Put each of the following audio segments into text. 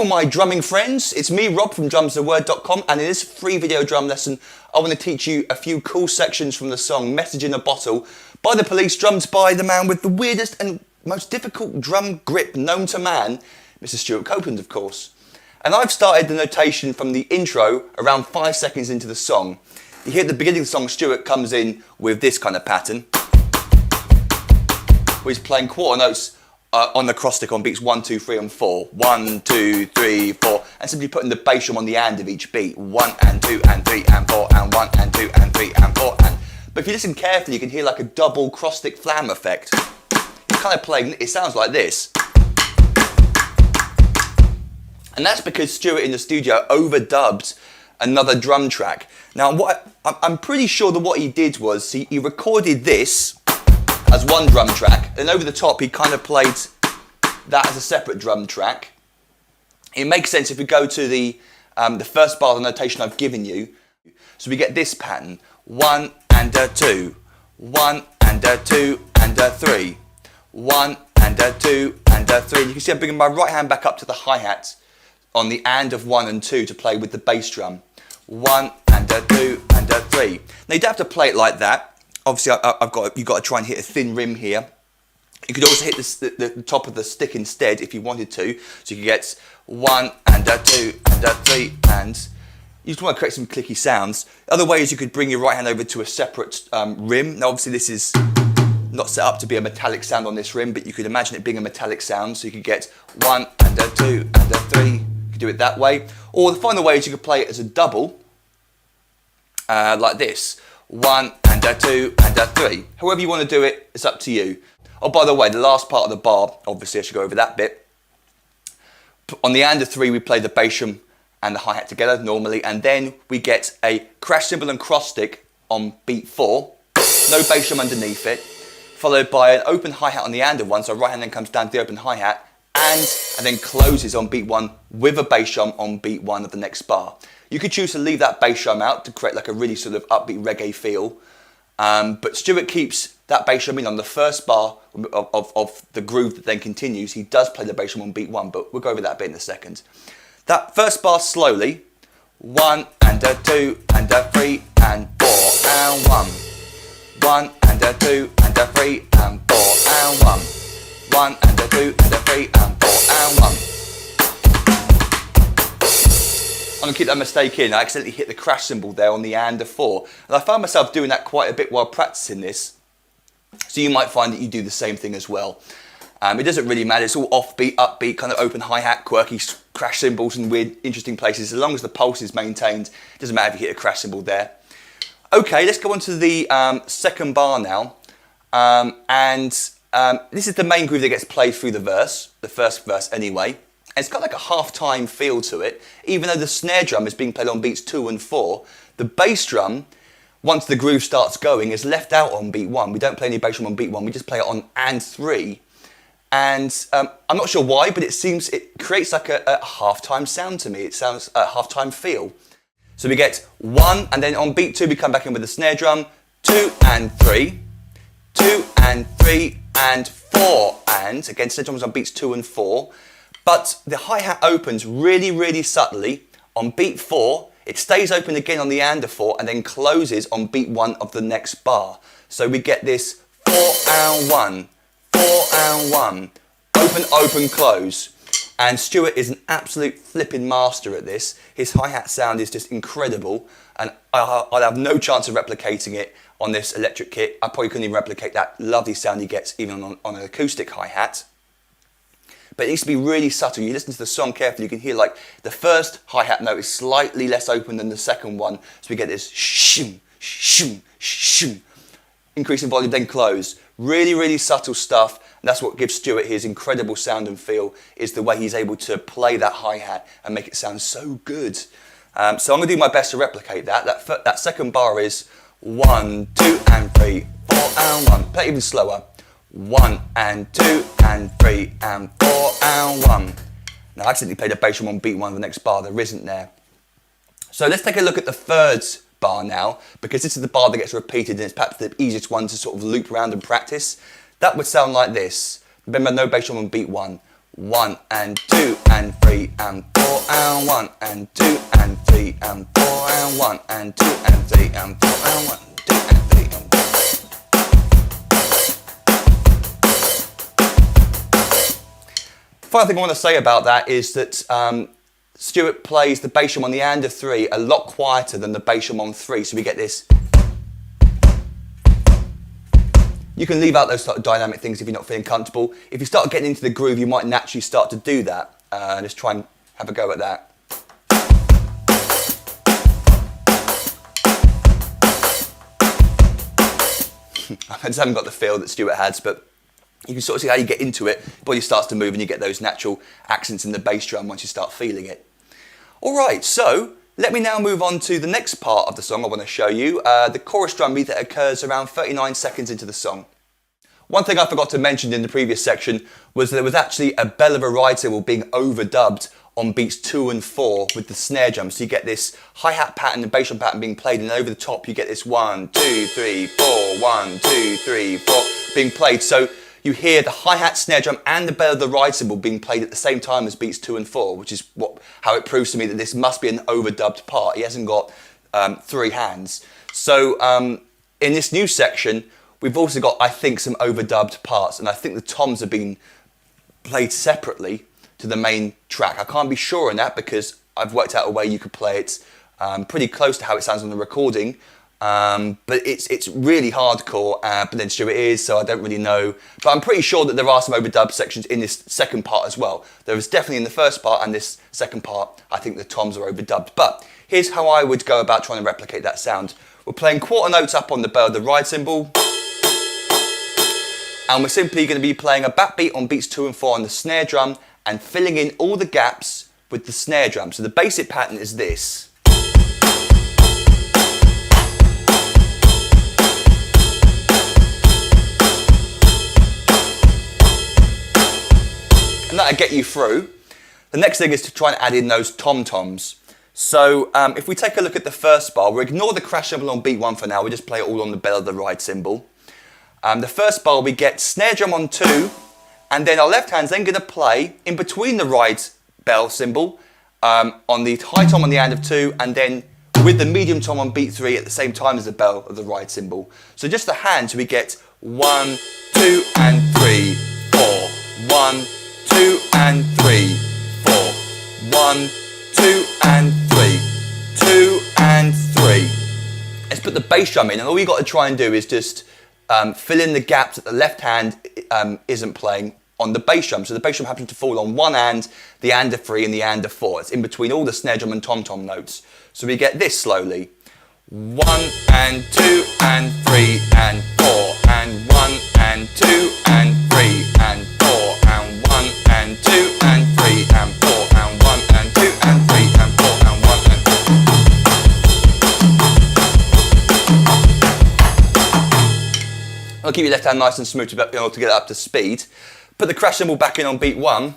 all my drumming friends, it's me Rob from drumstheword.com, and in this free video drum lesson I want to teach you a few cool sections from the song Message in a Bottle by The Police, drummed by the man with the weirdest and most difficult drum grip known to man, Mr. Stewart Copeland, of course. And I've started the notation from the intro around 5 seconds into the song. You hear at the beginning of the song Stewart comes in with this kind of pattern, where he's playing quarter notes on the cross stick on beats 1, 2, 3 and 4. 1, 2, 3, 4, and simply putting the bass drum on the end of each beat. 1 and 2 and 3 and 4 and 1 and 2 and 3 and 4 and. But if you listen carefully, you can hear like a double cross stick flam effect. It's kind of playing. It sounds like this, and that's because Stewart in the studio overdubbed another drum track. Now, I'm pretty sure that what he did was he recorded this as one drum track, and over the top he kind of played that as a separate drum track. It makes sense if we go to the first bar of the notation I've given you. So we get this pattern: 1 and a 2, 1 and a 2 and a 3, 1 and a 2 and a 3. You can see I'm bringing my right hand back up to the hi-hat on the and of 1 and 2 to play with the bass drum. 1 and a 2 and a 3. Now you don't have to play it like that. Obviously, you've got to try and hit a thin rim here. You could also hit the top of the stick instead if you wanted to. So you could get 1 and a 2 and a 3, and you just want to create some clicky sounds. Other ways, you could bring your right hand over to a separate rim. Now obviously this is not set up to be a metallic sound on this rim, but you could imagine it being a metallic sound. So you could get 1 and a 2 and a 3. You could do it that way. Or the final way is you could play it as a double, like this. 1 and a 2 and a 3. However you want to do it, it's up to you. Oh, by the way, the last part of the bar, obviously I should go over that bit. On the and of 3, we play the bass drum and the hi-hat together normally, and then we get a crash cymbal and cross stick on beat 4, no bass drum underneath it, followed by an open hi-hat on the and of 1, so right hand then comes down to the open hi-hat, and then closes on beat 1 with a bass drum on beat 1 of the next bar. You could choose to leave that bass drum out to create like a really sort of upbeat reggae feel, but Stewart keeps that bass drum in on the first bar of the groove that then continues. He does play the bass drum on beat 1, but we'll go over that bit in a second. That first bar slowly: 1 and a 2 and a 3 and 4 and 1. 1 and a 2 and a 3 and 4 and 1. 1 and a 2 and a 3 and 4 and 1. I'm going to keep that mistake in. I accidentally hit the crash cymbal there on the and of 4. And I found myself doing that quite a bit while practicing this. So you might find that you do the same thing as well. It doesn't really matter. It's all offbeat, upbeat, kind of open hi-hat, quirky crash cymbals in weird, interesting places. As long as the pulse is maintained, it doesn't matter if you hit a crash cymbal there. Okay, let's go on to the second bar now. This is the main groove that gets played through the verse, the first verse anyway. And it's got like a half-time feel to it. Even though the snare drum is being played on beats 2 and 4, the bass drum, once the groove starts going, is left out on beat 1. We don't play any bass drum on beat 1, we just play it on and 3. And I'm not sure why, but it creates like a half-time sound to me. It sounds a half-time feel. So we get 1, and then on beat 2 we come back in with the snare drum, 2 and 3, 2 and 3 and 4 and. Again, snare drums on beats 2 and 4. But the hi-hat opens really, really subtly on beat 4. It stays open again on the and of 4 and then closes on beat 1 of the next bar. So we get this 4 and 1, 4 and 1, open, open, close. And Stewart is an absolute flipping master at this. His hi-hat sound is just incredible, and I'll have no chance of replicating it on this electric kit. I probably couldn't even replicate that lovely sound he gets even on an acoustic hi-hat. But it needs to be really subtle. You listen to the song carefully, you can hear like the first hi-hat note is slightly less open than the second one. So we get this shum, shum, shum. Increase in volume, then close. Really, really subtle stuff. And that's what gives Stewart his incredible sound and feel, is the way he's able to play that hi-hat and make it sound so good. So I'm going to do my best to replicate that. That second bar is 1, 2 and 3, 4 and 1. Play it even slower. 1 and 2 and 3 and 4 and 1. Now I accidentally played a bass drum on beat 1 of the next bar. There isn't there. So let's take a look at the third bar now, because this is the bar that gets repeated and it's perhaps the easiest one to sort of loop around and practice. That would sound like this. Remember, no bass drum on beat 1. 1 and 2 and 3 and 4 and 1 and 2 and 3 and 4 and 1 and 2 and 3 and 4 and 1 and 2 and 3 and 4. Final thing I want to say about that is that Stewart plays the bass drum on the and of 3 a lot quieter than the bass drum on 3, so we get this. You can leave out those sort of dynamic things if you're not feeling comfortable. If you start getting into the groove, you might naturally start to do that. Just try and have a go at that. I just haven't got the feel that Stewart has, but you can sort of see how you get into it. Your body starts to move and you get those natural accents in the bass drum once you start feeling it. All right, so let me now move on to the next part of the song I want to show you, the chorus drum beat that occurs around 39 seconds into the song. One thing I forgot to mention in the previous section was that there was actually a bell of a ride cymbal being overdubbed on beats 2 and 4 with the snare drum. So you get this hi-hat pattern and bass drum pattern being played, and over the top you get this 1, 2, 3, 4, 1, 2, 3, 4 being played. So you hear the hi-hat, snare drum and the bell of the ride cymbal being played at the same time as beats 2 and 4, which is how it proves to me that this must be an overdubbed part. He hasn't got 3 hands. So in this new section, we've also got, I think, some overdubbed parts, and I think the toms have been played separately to the main track. I can't be sure on that because I've worked out a way you could play it pretty close to how it sounds on the recording. But it's really hardcore, but then Stewart is, so I don't really know. But I'm pretty sure that there are some overdub sections in this second part as well. There is definitely in the first part, and this second part, I think the toms are overdubbed. But here's how I would go about trying to replicate that sound. We're playing quarter notes up on the bell of the ride cymbal, and we're simply going to be playing a backbeat on beats 2 and 4 on the snare drum and filling in all the gaps with the snare drum. So the basic pattern is this. And that'll get you through. The next thing is to try and add in those tom-toms. So if we take a look at the first bar, we'll ignore the crash cymbal on beat 1 for now, we'll just play it all on the bell of the ride cymbal. The first bar we get snare drum on 2, and then our left hand's then going to play in between the ride bell cymbal on the high tom on the and of 2, and then with the medium tom on beat 3 at the same time as the bell of the ride cymbal. So just the hands, we get 1, 2 and 3, 4, 1, 2 and 3, 4, 1, 2 and 3, 2 and 3. Let's put the bass drum in, and all you got to try and do is just fill in the gaps that the left hand isn't playing on the bass drum. So the bass drum happens to fall on one and, the and of 3 and the and of 4. It's in between all the snare drum and tom-tom notes. So we get this slowly. 1 and 2 and 3 and 4 and 1 and 2 and 3 and 4 and 1 and 2 and 3 and 4 and 1 and 2 and 3 and 4 and 1 and 2. I'll keep your left hand nice and smooth to get it up to speed. Put the crash cymbal back in on beat 1.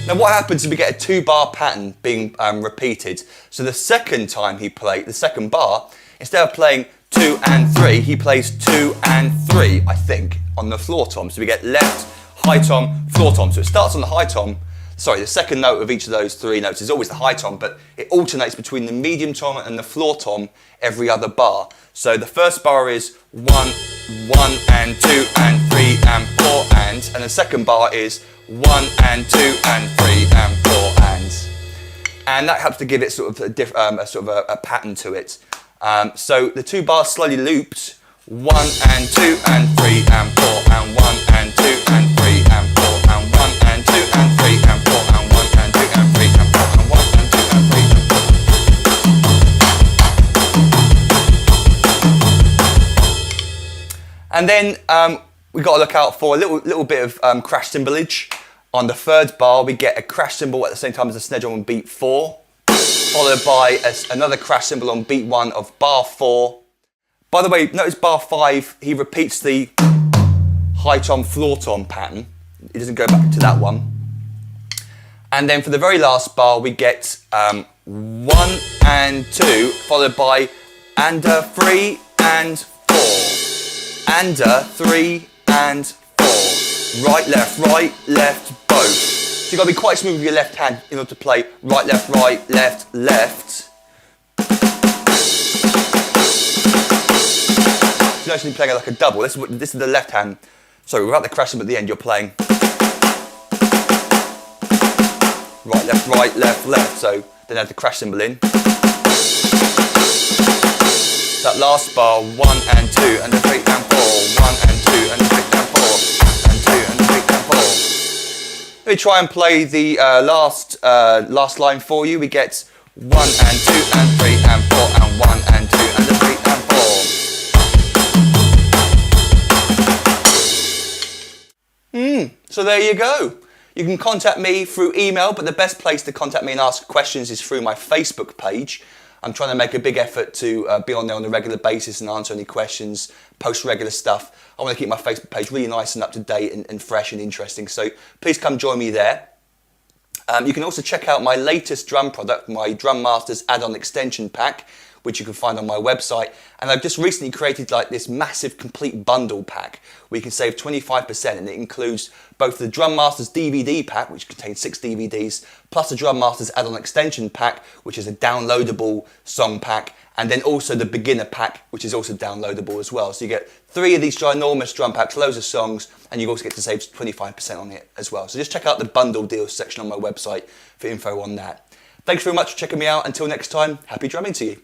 Now what happens is we get a 2-bar pattern being repeated. So the second time he played, the second bar, instead of playing 2 and 3, he plays 2 and 3, I think, on the floor tom. So we get left, high tom, floor tom. So it starts on the high tom. Sorry, the second note of each of those 3 notes is always the high tom, but it alternates between the medium tom and the floor tom every other bar. So the first bar is 1, 1 and 2 and 3 and 4 and the second bar is 1 and 2 and 3 and 4 and that helps to give it sort of a pattern to it. So the 2 bars slowly looped, 1 and 2 and 3 and 4 and 1 and 2 and 3 and 4 and 1 and 2 and 3 and 4 and 1 and 2 and 3 and 4 and 1 and 2 and 3 and 4. And then we've got to look out for a little bit of crash cymbalage. On the third bar, we get a crash cymbal at the same time as the snare drum on beat 4, followed by another crash cymbal on beat 1 of bar 4. By the way, notice bar 5, he repeats the high tom, floor tom pattern. He doesn't go back to that one. And then for the very last bar, we get 1 and 2, followed by and 3 and 4. And 3 and 4. right, left, both. So you've got to be quite smooth with your left hand in order to play right, left, left. So you're actually playing like a double. This is the left hand. Sorry, without the crash cymbal at the end, you're playing right, left. So then add the crash cymbal in. That last bar, 1 and 2, and then 3 and 4, 1 and 2, and then 3 and 4, and 2 and 3 and 4. Let me try and play the last line for you. We get 1 and 2 and 3 and 4 and 1 and 2 and then 3 and 4. So there you go. You can contact me through email, but the best place to contact me and ask questions is through my Facebook page. I'm trying to make a big effort to be on there on a regular basis and answer any questions, post regular stuff. I want to keep my Facebook page really nice and up to date and fresh and interesting. So please come join me there. You can also check out my latest drum product, my Drum Masters add-on extension pack, which you can find on my website. And I've just recently created like this massive complete bundle pack where you can save 25%, and it includes both the Drum Masters DVD pack, which contains 6 DVDs, plus the Drum Masters add-on extension pack, which is a downloadable song pack, and then also the beginner pack, which is also downloadable as well. So you get 3 of these ginormous drum packs, loads of songs, and you also get to save 25% on it as well. So just check out the bundle deals section on my website for info on that. Thanks very much for checking me out. Until next time, happy drumming to you.